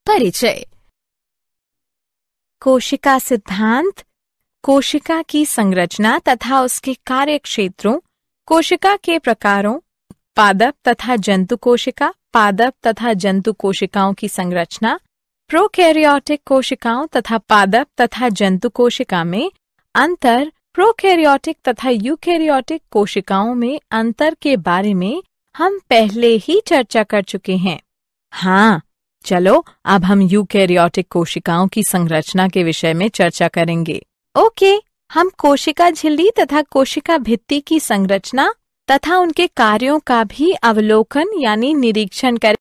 परिचय। कोशिका सिद्धांत, कोशिका की संरचना तथा उसके कार्य क्षेत्रों, कोशिका के प्रकारों, पादप तथा जंतु कोशिका, पादप तथा जंतु कोशिकाओं की संरचना, प्रोकैरियोटिक कोशिकाओं तथा पादप तथा जंतु कोशिका में अंतर, प्रोकैरियोटिक तथा यूकैरियोटिक कोशिकाओं में अंतर के बारे में हम पहले ही चर्चा कर चुके हैं। हाँ, चलो अब हम यूकैरियोटिक कोशिकाओं की संरचना के विषय में चर्चा करेंगे। ओके, हम कोशिका झिल्ली तथा कोशिका भित्ति की संरचना तथा उनके कार्यों का भी अवलोकन यानी निरीक्षण करें।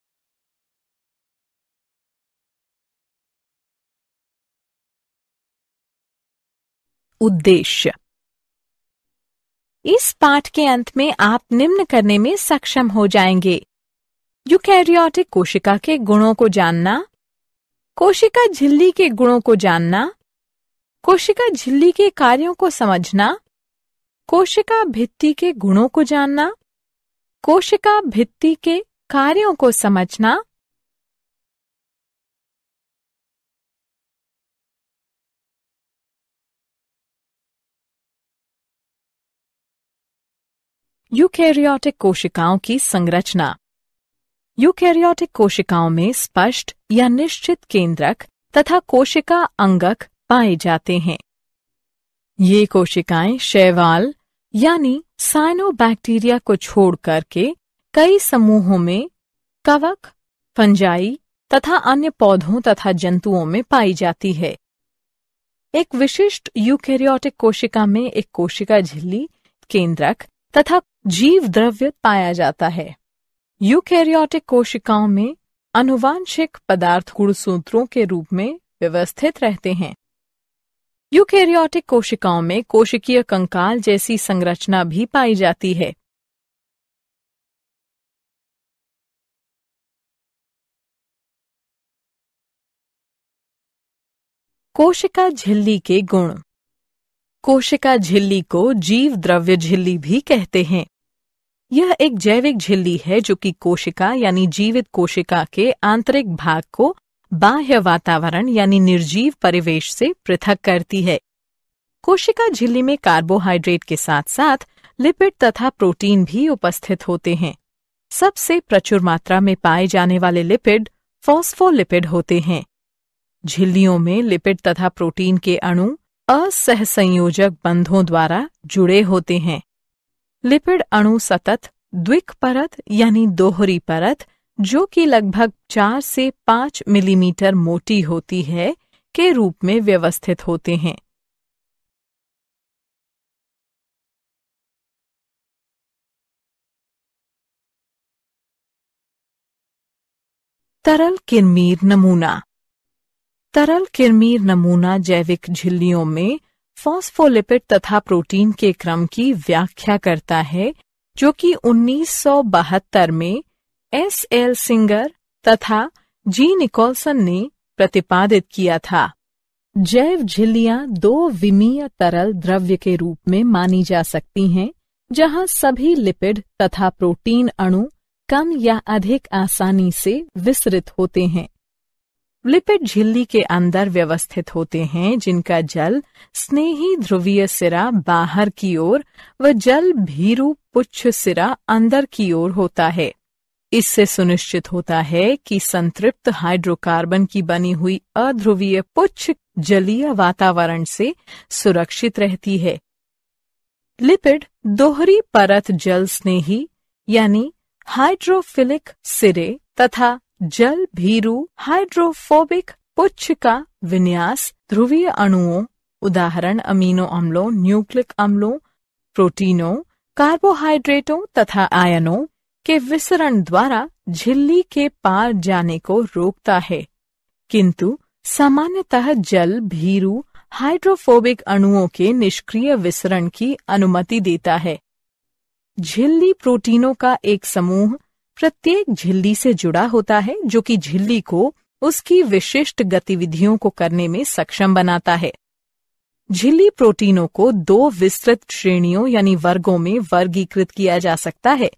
उद्देश्य। इस पाठ के अंत में आप निम्न करने में सक्षम हो जाएंगे: यूकैरियोटिक कोशिका के गुणों को जानना, कोशिका झिल्ली के गुणों को जानना, कोशिका झिल्ली के कार्यों को समझना, कोशिका भित्ति के गुणों को जानना, कोशिका भित्ति के कार्यों को समझना, यूकैरियोटिक कोशिकाओं की संरचना। यूकैरियोटिक कोशिकाओं में स्पष्ट या निश्चित केंद्रक तथा कोशिका अंगक पाए जाते हैं। ये कोशिकाएं शैवाल यानी साइनोबैक्टीरिया को छोड़ करके कई समूहों में कवक, फंजाई तथा अन्य पौधों तथा जंतुओं में पाई जाती है। एक विशिष्ट यूकैरियोटिक कोशिका में एक कोशिका झिल्ली, केंद्रक तथा जीव द्रव्य पाया जाता है। यूकैरियोटिक कोशिकाओं में आनुवांशिक पदार्थ गुणसूत्रों के रूप में व्यवस्थित रहते हैं। यूकैरियोटिक कोशिकाओं में कोशिकीय कंकाल जैसी संरचना भी पाई जाती है। कोशिका झिल्ली के गुण। कोशिका झिल्ली को जीव द्रव्य झिल्ली भी कहते हैं। यह एक जैविक झिल्ली है जो कि कोशिका यानी जीवित कोशिका के आंतरिक भाग को बाह्य वातावरण यानी निर्जीव परिवेश से पृथक करती है। कोशिका झिल्ली में कार्बोहाइड्रेट के साथ साथ लिपिड तथा प्रोटीन भी उपस्थित होते हैं। सबसे प्रचुर मात्रा में पाए जाने वाले लिपिड फॉस्फोलिपिड होते हैं। झिल्लियों में लिपिड तथा प्रोटीन के अणु असहसंयोजक बंधों द्वारा जुड़े होते हैं। लिपिड अणु सतत द्विक परत यानी दोहरी परत, जो कि लगभग 4 से 5 मिलीमीटर मोटी होती है, के रूप में व्यवस्थित होते हैं। तरल किरमीर नमूना। तरल किरमीर नमूना जैविक झिल्लियों में फॉस्फोलिपिड तथा प्रोटीन के क्रम की व्याख्या करता है, जो कि 1972 में S.L. सिंगर तथा जी. निकोलसन ने प्रतिपादित किया था। जैव झिल्लियां 2 विमीय तरल द्रव्य के रूप में मानी जा सकती हैं, जहां सभी लिपिड तथा प्रोटीन अणु कम या अधिक आसानी से विसरित होते हैं। लिपिड झिल्ली के अंदर व्यवस्थित होते हैं, जिनका जल स्नेही ध्रुवीय सिरा बाहर की ओर व जल भीरू पुच्छ सिरा अंदर की ओर होता है। इससे सुनिश्चित होता है कि संतृप्त हाइड्रोकार्बन की बनी हुई अध्रुवीय पुच्छ जलीय वातावरण से सुरक्षित रहती है। लिपिड दोहरी परत जल स्नेही यानी हाइड्रोफिलिक सिरे तथा जल भीरू हाइड्रोफोबिक पुच्छ का विन्यास ध्रुवीय अणुओं, उदाहरण अमीनो अम्लों, न्यूक्लिक अम्लों, प्रोटीनों, कार्बोहाइड्रेटों तथा आयनों के विसरण द्वारा झिल्ली के पार जाने को रोकता है, किंतु सामान्यतः जल भीरू हाइड्रोफोबिक अणुओं के निष्क्रिय विसरण की अनुमति देता है। झिल्ली प्रोटीनों का एक समूह प्रत्येक झिल्ली से जुड़ा होता है, जो कि झिल्ली को उसकी विशिष्ट गतिविधियों को करने में सक्षम बनाता है। झिल्ली प्रोटीनों को 2 विस्तृत श्रेणियों यानी वर्गों में वर्गीकृत किया जा सकता है: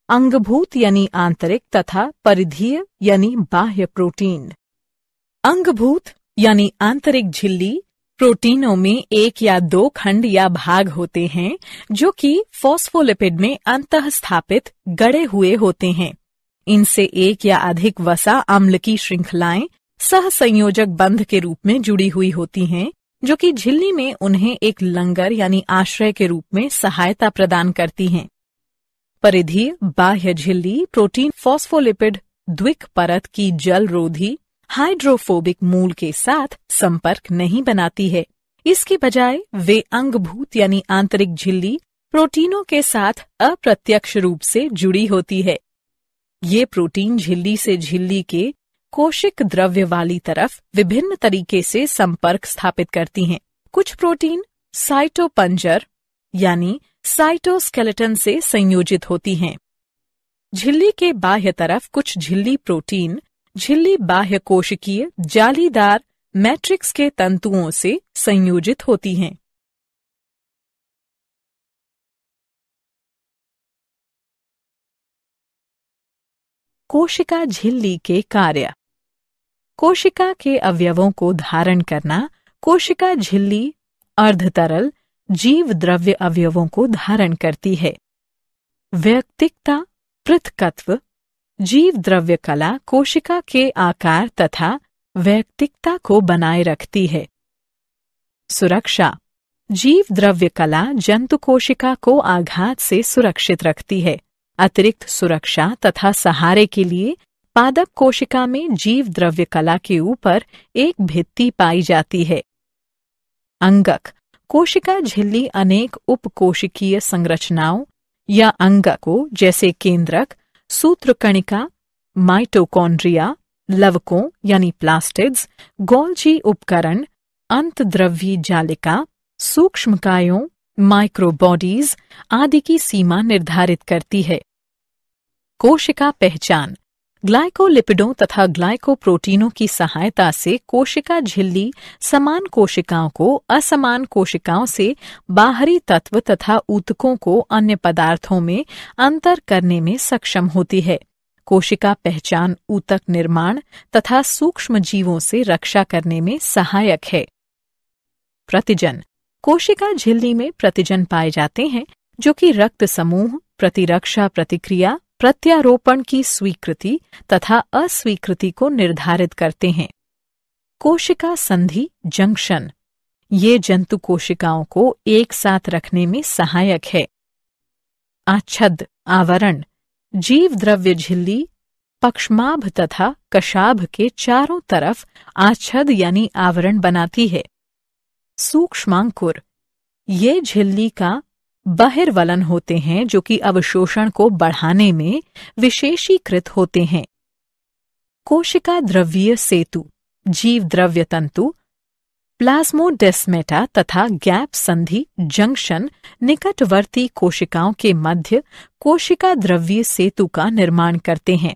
अंगभूत यानी आंतरिक तथा परिधीय यानी बाह्य प्रोटीन। अंगभूत यानी आंतरिक झिल्ली प्रोटीनों में एक या दो खंड या भाग होते हैं जो कि फॉस्फोलिपिड में अंतःस्थापित गड़े हुए होते हैं। इनसे एक या अधिक वसा अम्ल की श्रृंखलाएं सहसंयोजक बंध के रूप में जुड़ी हुई होती हैं, जो कि झिल्ली में उन्हें एक लंगर यानी आश्रय के रूप में सहायता प्रदान करती हैं। परिधीय बाह्य झिल्ली प्रोटीन फॉस्फोलिपिड द्विक परत की जलरोधी हाइड्रोफोबिक मूल के साथ संपर्क नहीं बनाती है। इसके बजाय वे अंगभूत यानी आंतरिक झिल्ली प्रोटीनों के साथ अप्रत्यक्ष रूप से जुड़ी होती है। ये प्रोटीन झिल्ली से झिल्ली के कोशिक द्रव्य वाली तरफ विभिन्न तरीके से संपर्क स्थापित करती हैं। कुछ प्रोटीन साइटोपंजर यानी साइटोस्केलेटन से संयोजित होती हैं। झिल्ली के बाह्य तरफ कुछ झिल्ली प्रोटीन झिल्ली बाह्य कोशिकीय जालीदार मैट्रिक्स के तंतुओं से संयोजित होती हैं। कोशिका झिल्ली के कार्य। कोशिका के अवयवों को धारण करना कोशिका झिल्ली अर्धतरल जीव द्रव्य अवयवों को धारण करती है। वैयक्तिकता पृथकत्व जीव द्रव्य कला कोशिका के आकार तथा वैयक्तिकता को बनाए रखती है। सुरक्षा जीव द्रव्य कला जंतु कोशिका को आघात से सुरक्षित रखती है। अतिरिक्त सुरक्षा तथा सहारे के लिए पादप कोशिका में जीव द्रव्य कला के ऊपर एक भित्ति पाई जाती है। अंगक कोशिका झिल्ली अनेक उपकोशिकीय संरचनाओं या अंगकों जैसे केंद्रक सूत्रकणिका माइटोकॉन्ड्रिया लवकों यानी प्लास्टिड्स गोल्जी उपकरण अंतद्रव्यी जालिका सूक्ष्मकायों माइक्रोबॉडीज आदि की सीमा निर्धारित करती है। कोशिका पहचान ग्लाइकोलिपिडों तथा ग्लाइकोप्रोटीनों की सहायता से कोशिका झिल्ली समान कोशिकाओं को असमान कोशिकाओं से बाहरी तत्व तथा ऊतकों को अन्य पदार्थों में अंतर करने में सक्षम होती है। कोशिका पहचान ऊतक निर्माण तथा सूक्ष्म जीवों से रक्षा करने में सहायक है। प्रतिजन कोशिका झिल्ली में प्रतिजन पाए जाते हैं जो कि रक्त समूह प्रतिरक्षा प्रतिक्रिया प्रत्यारोपण की स्वीकृति तथा अस्वीकृति को निर्धारित करते हैं। कोशिका संधि जंक्शन ये जंतु कोशिकाओं को एक साथ रखने में सहायक है। आच्छद आवरण जीव द्रव्य झिल्ली पक्ष्माभ तथा कशाभ के चारों तरफ आच्छद यानी आवरण बनाती है। सूक्ष्मांकुर ये झिल्ली का बहिर्वलन होते हैं जो कि अवशोषण को बढ़ाने में विशेषीकृत होते हैं। कोशिका द्रव्यीय सेतु जीव द्रव्य तंतु प्लाज्मोडेस्मेटा तथा गैप संधि जंक्शन निकटवर्ती कोशिकाओं के मध्य कोशिका द्रव्यीय सेतु का निर्माण करते हैं।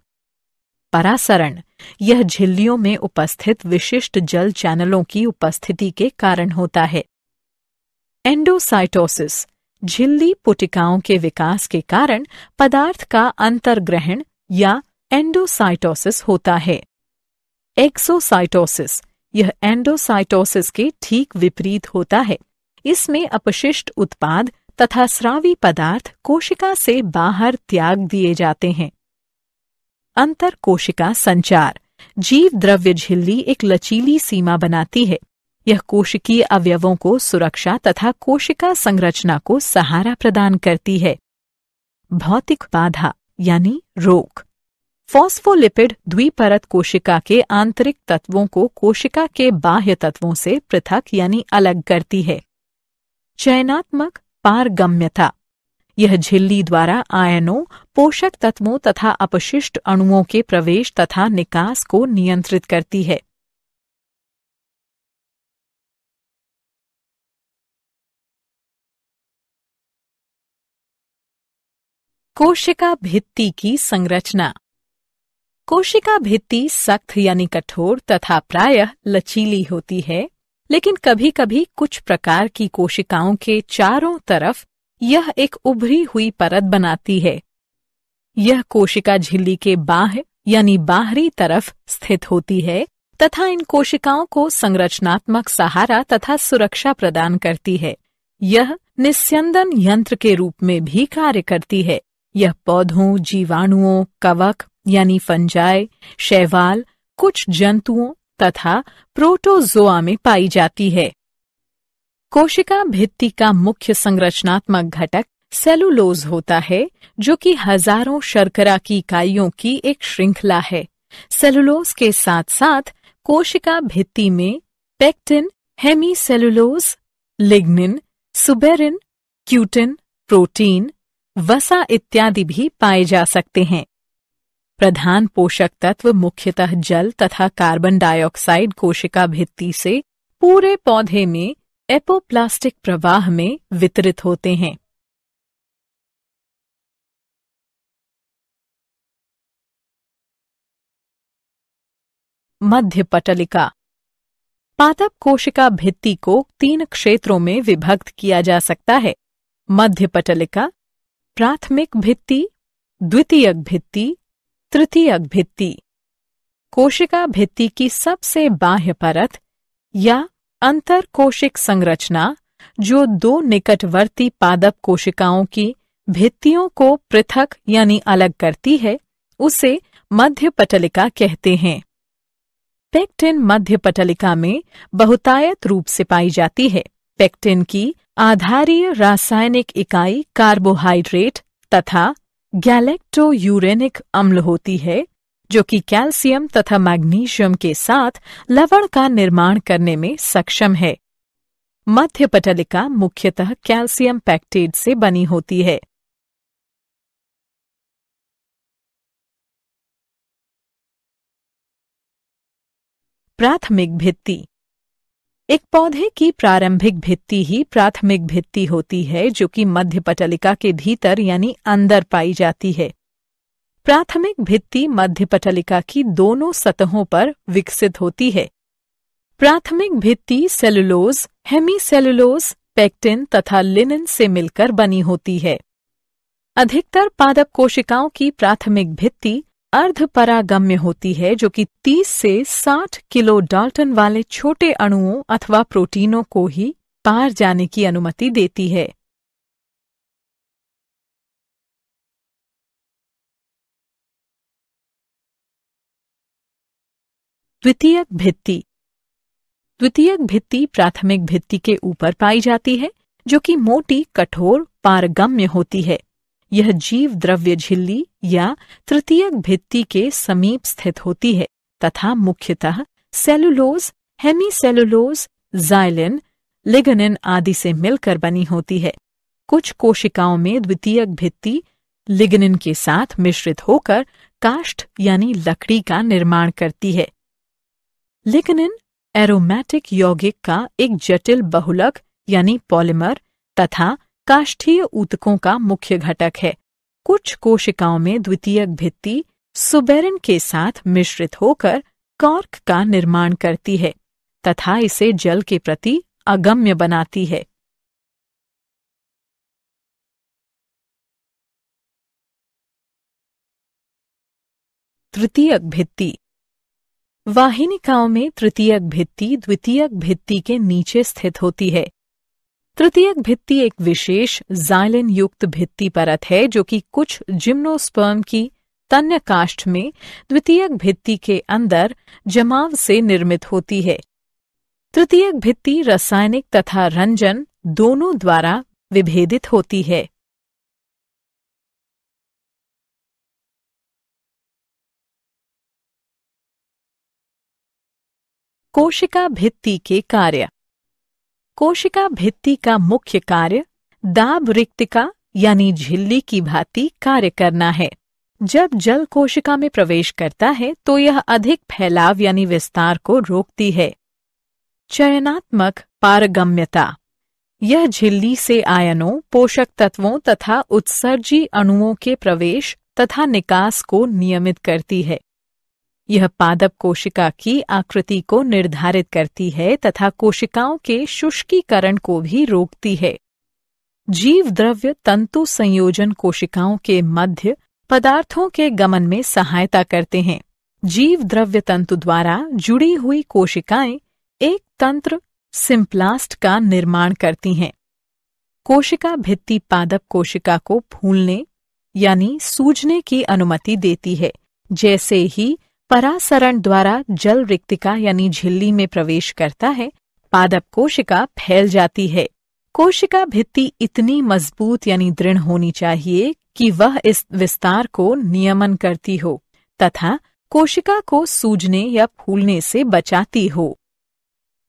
परासरण यह झिल्लियों में उपस्थित विशिष्ट जल चैनलों की उपस्थिति के कारण होता है। एंडोसाइटोसिस झिल्ली पुटिकाओं के विकास के कारण पदार्थ का अंतर्ग्रहण या एंडोसाइटोसिस होता है। एक्सोसाइटोसिस यह एंडोसाइटोसिस के ठीक विपरीत होता है। इसमें अपशिष्ट उत्पाद तथा स्रावी पदार्थ कोशिका से बाहर त्याग दिए जाते हैं। अंतर कोशिका संचार जीव द्रव्य झिल्ली एक लचीली सीमा बनाती है। यह कोशिकीय अवयवों को सुरक्षा तथा कोशिका संरचना को सहारा प्रदान करती है। भौतिक बाधा यानी रोक फॉस्फोलिपिड द्विपरत कोशिका के आंतरिक तत्वों को कोशिका के बाह्य तत्वों से पृथक यानी अलग करती है। चयनात्मक पारगम्यता यह झिल्ली द्वारा आयनों पोषक तत्वों तथा अपशिष्ट अणुओं के प्रवेश तथा निकास को नियंत्रित करती है। कोशिका भित्ति की संरचना कोशिका भित्ति सख्त यानी कठोर तथा प्रायः लचीली होती है, लेकिन कभी-कभी कुछ प्रकार की कोशिकाओं के चारों तरफ यह एक उभरी हुई परत बनाती है। यह कोशिका झिल्ली के बाह्य यानी बाहरी तरफ स्थित होती है तथा इन कोशिकाओं को संरचनात्मक सहारा तथा सुरक्षा प्रदान करती है। यह निस्यंदन यंत्र के रूप में भी कार्य करती है। यह पौधों, जीवाणुओं, कवक यानी फंजाई, शैवाल, कुछ जंतुओं तथा प्रोटोजोआ में पाई जाती है। कोशिका भित्ति का मुख्य संरचनात्मक घटक सेलुलोज होता है, जो कि हजारों शर्करा की इकाइयों की एक श्रृंखला है। सेलुलोज के साथ साथ कोशिका भित्ति में pectin, hemicellulose, lignin, suberin, cutin, protein, वसा इत्यादि भी पाए जा सकते हैं। प्रधान पोषक तत्व मुख्यतः जल तथा कार्बन डाइऑक्साइड कोशिका भित्ति से पूरे पौधे में एपोप्लास्टिक प्रवाह में वितरित होते हैं। मध्य पटलिका। पादप कोशिका भित्ति को 3 क्षेत्रों में विभक्त किया जा सकता है। मध्य पटलिका, प्राथमिक भित्ति, द्वितीयक भित्ति, तृतीयक भित्ति। कोशिका भित्ति की सबसे बाह्य परत या अंतरकोशिक संरचना, जो 2 निकटवर्ती पादप कोशिकाओं की भित्तियों को पृथक यानी अलग करती है, उसे मध्य पटलिका कहते हैं। पेक्टिन मध्य पटलिका में बहुतायत रूप से पाई जाती है। पेक्टिन की आधारीय रासायनिक इकाई कार्बोहाइड्रेट तथा गैलेक्टोयूरेनिक अम्ल होती है, जो कि कैल्शियम तथा मैग्नीशियम के साथ लवण का निर्माण करने में सक्षम है। मध्य पटलिका मुख्यतः कैल्शियम पैक्टेट से बनी होती है। प्राथमिक भित्ति। एक पौधे की प्रारंभिक भित्ति ही प्राथमिक भित्ति होती है, जो कि मध्य पटलिका के भीतर यानी अंदर पाई जाती है। प्राथमिक भित्ति मध्य पटलिका की दोनों सतहों पर विकसित होती है। प्राथमिक भित्ति सेलुलोज, हेमीसेलुलोज, पेक्टिन तथा लिनिन से मिलकर बनी होती है। अधिकतर पादप कोशिकाओं की प्राथमिक भित्ति अर्धपरागम्य होती है, जो कि 30 से 60 किलो डाल्टन वाले छोटे अणुओं अथवा प्रोटीनों को ही पार जाने की अनुमति देती है। द्वितीयक भित्ति। द्वितीयक भित्ति प्राथमिक भित्ति के ऊपर पाई जाती है, जो कि मोटी, कठोर, पारगम्य होती है। यह जीव द्रव्य झिल्ली या तृतीयक भित्ति के समीप स्थित होती है तथा मुख्यतः सेलुलोज, हेमीसेलुलोज, जाइलिन, लिग्निन आदि से मिलकर बनी होती है। कुछ कोशिकाओं में द्वितीयक भित्ति लिग्निन के साथ मिश्रित होकर काष्ठ यानी लकड़ी का निर्माण करती है। लिग्निन एरोमेटिक यौगिक का एक जटिल बहुलक यानी पॉलीमर तथा काष्ठीय ऊतकों का मुख्य घटक है। कुछ कोशिकाओं में द्वितीयक भित्ति सुबेरिन के साथ मिश्रित होकर कॉर्क का निर्माण करती है तथा इसे जल के प्रति अगम्य बनाती है। तृतीयक भित्ति। वाहिनिकाओं में तृतीयक भित्ति द्वितीयक भित्ति के नीचे स्थित होती है। तृतीयक भित्ति एक विशेष जाइलिन युक्त भित्ति परत है, जो कि कुछ जिम्नोस्पर्म की तन्य काष्ठ में द्वितीयक भित्ति के अंदर जमाव से निर्मित होती है। तृतीयक भित्ति रासायनिक तथा रंजन दोनों द्वारा विभेदित होती है। कोशिका भित्ति के कार्य। कोशिका भित्ति का मुख्य कार्य दाब रिक्तिका यानी झिल्ली की भांति कार्य करना है। जब जल कोशिका में प्रवेश करता है तो यह अधिक फैलाव यानी विस्तार को रोकती है। चयनात्मक पारगम्यता। यह झिल्ली से आयनों, पोषक तत्वों तथा उत्सर्जी अणुओं के प्रवेश तथा निकास को नियमित करती है। यह पादप कोशिका की आकृति को निर्धारित करती है तथा कोशिकाओं के शुष्कीकरण को भी रोकती है। जीव द्रव्य तंतु संयोजन कोशिकाओं के मध्य पदार्थों के गमन में सहायता करते हैं। जीव द्रव्य तंतु द्वारा जुड़ी हुई कोशिकाएं एक तंत्र सिम्प्लास्ट का निर्माण करती हैं। कोशिका भित्ति पादप कोशिका को फूलने यानी सूजने की अनुमति देती है। जैसे ही परासरण द्वारा जल रिक्तिका यानी झिल्ली में प्रवेश करता है, पादप कोशिका फैल जाती है। कोशिका भित्ति इतनी मजबूत यानी दृढ़ होनी चाहिए कि वह इस विस्तार को नियमन करती हो तथा कोशिका को सूजने या फूलने से बचाती हो।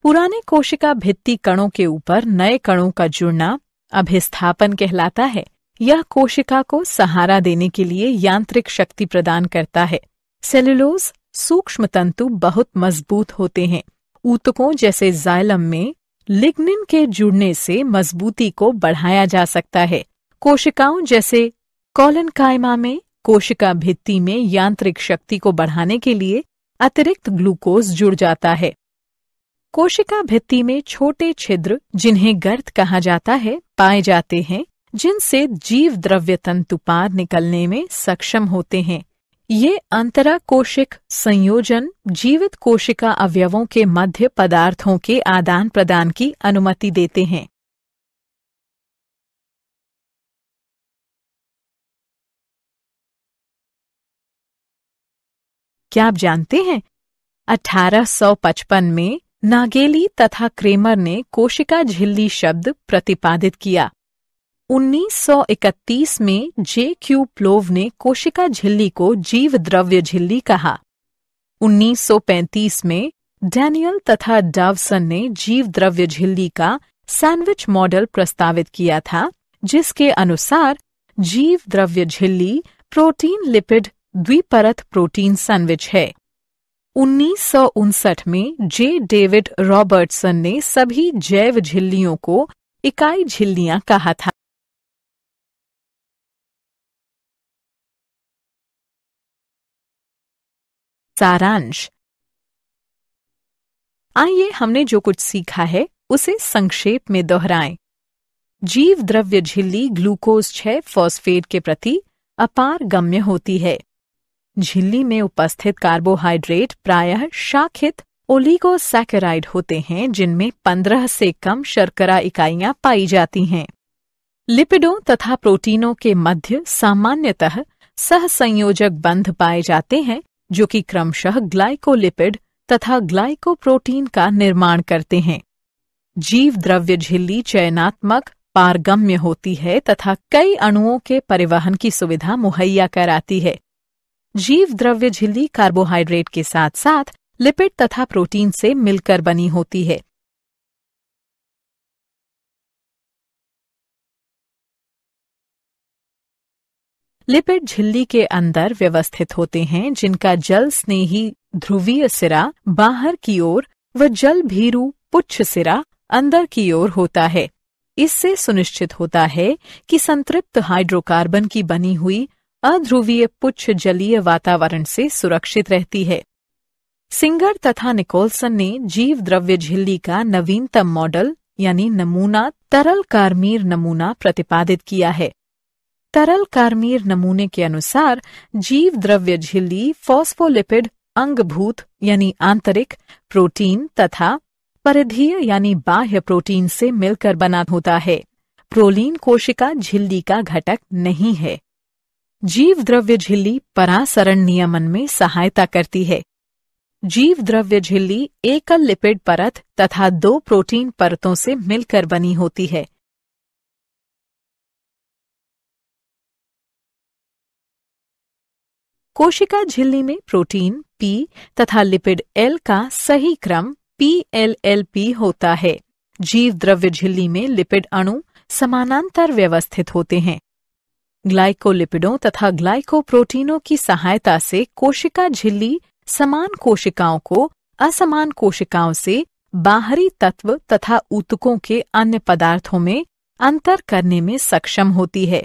पुराने कोशिका भित्ति कणों के ऊपर नए कणों का जुड़ना अभिस्थापन कहलाता है। यह कोशिका को सहारा देने के लिए यांत्रिक शक्ति प्रदान करता है। सेलुलोज सूक्ष्म तंतु बहुत मजबूत होते हैं। ऊतकों जैसे जाइलम में लिग्निन के जुड़ने से मजबूती को बढ़ाया जा सकता है। कोशिकाओं जैसे कोलेनकाइमा में कोशिका भित्ति में यांत्रिक शक्ति को बढ़ाने के लिए अतिरिक्त ग्लूकोज जुड़ जाता है। कोशिका भित्ति में छोटे छिद्र, जिन्हें गर्त कहा जाता है, पाए जाते हैं, जिनसे जीव द्रव्य तंतु पार निकलने में सक्षम होते हैं। ये अंतराकोशिक संयोजन जीवित कोशिका अवयवों के मध्य पदार्थों के आदान प्रदान की अनुमति देते हैं। क्या आप जानते हैं 1855 में नागेली तथा क्रेमर ने कोशिका झिल्ली शब्द प्रतिपादित किया। 1931 में J.Q. प्लोव ने कोशिका झिल्ली को जीव द्रव्य झिल्ली कहा। 1935 में डैनियल तथा डावसन ने जीव द्रव्य झिल्ली का सैंडविच मॉडल प्रस्तावित किया था, जिसके अनुसार जीव द्रव्य झिल्ली प्रोटीन लिपिड द्विपरत प्रोटीन सैंडविच है। 1959 में जे. डेविड रॉबर्टसन ने सभी जैव झिल्लियों को इकाई झिल्लियां कहा था। सारांश। आइए हमने जो कुछ सीखा है उसे संक्षेप में दोहराएं। जीव द्रव्य झिल्ली ग्लूकोज 6 फॉस्फेट के प्रति अपार गम्य होती है। झिल्ली में उपस्थित कार्बोहाइड्रेट प्रायः शाखित ओलिगोसैकेराइड होते हैं, जिनमें 15 से कम शर्करा इकाइयां पाई जाती हैं। लिपिडों तथा प्रोटीनों के मध्य सामान्यतः सहसंयोजक बंध पाए जाते हैं, जो कि क्रमशः ग्लाइकोलिपिड तथा ग्लाइकोप्रोटीन का निर्माण करते हैं। जीव द्रव्य झिल्ली चयनात्मक पारगम्य होती है तथा कई अणुओं के परिवहन की सुविधा मुहैया कराती है। जीव द्रव्य झिल्ली कार्बोहाइड्रेट के साथ साथ लिपिड तथा प्रोटीन से मिलकर बनी होती है। लिपिड झिल्ली के अंदर व्यवस्थित होते हैं, जिनका जल स्नेही ध्रुवीय सिरा बाहर की ओर व जल भीरू पुच्छ सिरा अंदर की ओर होता है। इससे सुनिश्चित होता है कि संतृप्त हाइड्रोकार्बन की बनी हुई अध्रुवीय पुच्छ जलीय वातावरण से सुरक्षित रहती है। सिंगर तथा निकोलसन ने जीव द्रव्य झिल्ली का नवीनतम मॉडल यानी नमूना तरल कार्मीर नमूना प्रतिपादित किया है। तरल कार्मीर नमूने के अनुसार जीव द्रव्य झिल्ली फॉस्फोलिपिड अंगभूत यानी आंतरिक प्रोटीन तथा परिधीय यानी बाह्य प्रोटीन से मिलकर बना होता है। प्रोलीन कोशिका झिल्ली का घटक नहीं है। जीव द्रव्य झिल्ली परासरण नियमन में सहायता करती है। जीव द्रव्य झिल्ली एकल लिपिड परत तथा 2 प्रोटीन परतों से मिलकर बनी होती है। कोशिका झिल्ली में प्रोटीन P तथा लिपिड L का सही क्रम PLLP होता है। जीव द्रव्य झिल्ली में लिपिड अणु समानांतर व्यवस्थित होते हैं। ग्लाइकोलिपिडों तथा ग्लाइकोप्रोटीनों की सहायता से कोशिका झिल्ली समान कोशिकाओं को असमान कोशिकाओं से बाहरी तत्व तथा ऊतकों के अन्य पदार्थों में अंतर करने में सक्षम होती है।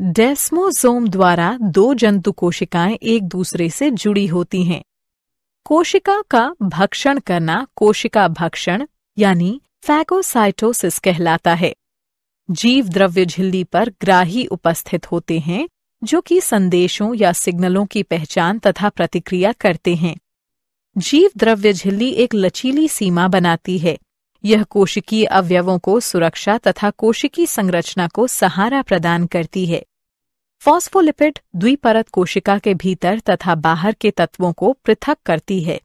डेस्मोसोम द्वारा 2 जंतु कोशिकाएं एक दूसरे से जुड़ी होती हैं। कोशिका का भक्षण करना कोशिका भक्षण यानी फैगोसाइटोसिस कहलाता है। जीव द्रव्य झिल्ली पर ग्राही उपस्थित होते हैं जो कि संदेशों या सिग्नलों की पहचान तथा प्रतिक्रिया करते हैं। जीव द्रव्य झिल्ली एक लचीली सीमा बनाती है। यह कोशिकीय अवयवों को सुरक्षा तथा कोशिकीय संरचना को सहारा प्रदान करती है। फॉस्फोलिपिड द्विपरत कोशिका के भीतर तथा बाहर के तत्वों को पृथक करती है।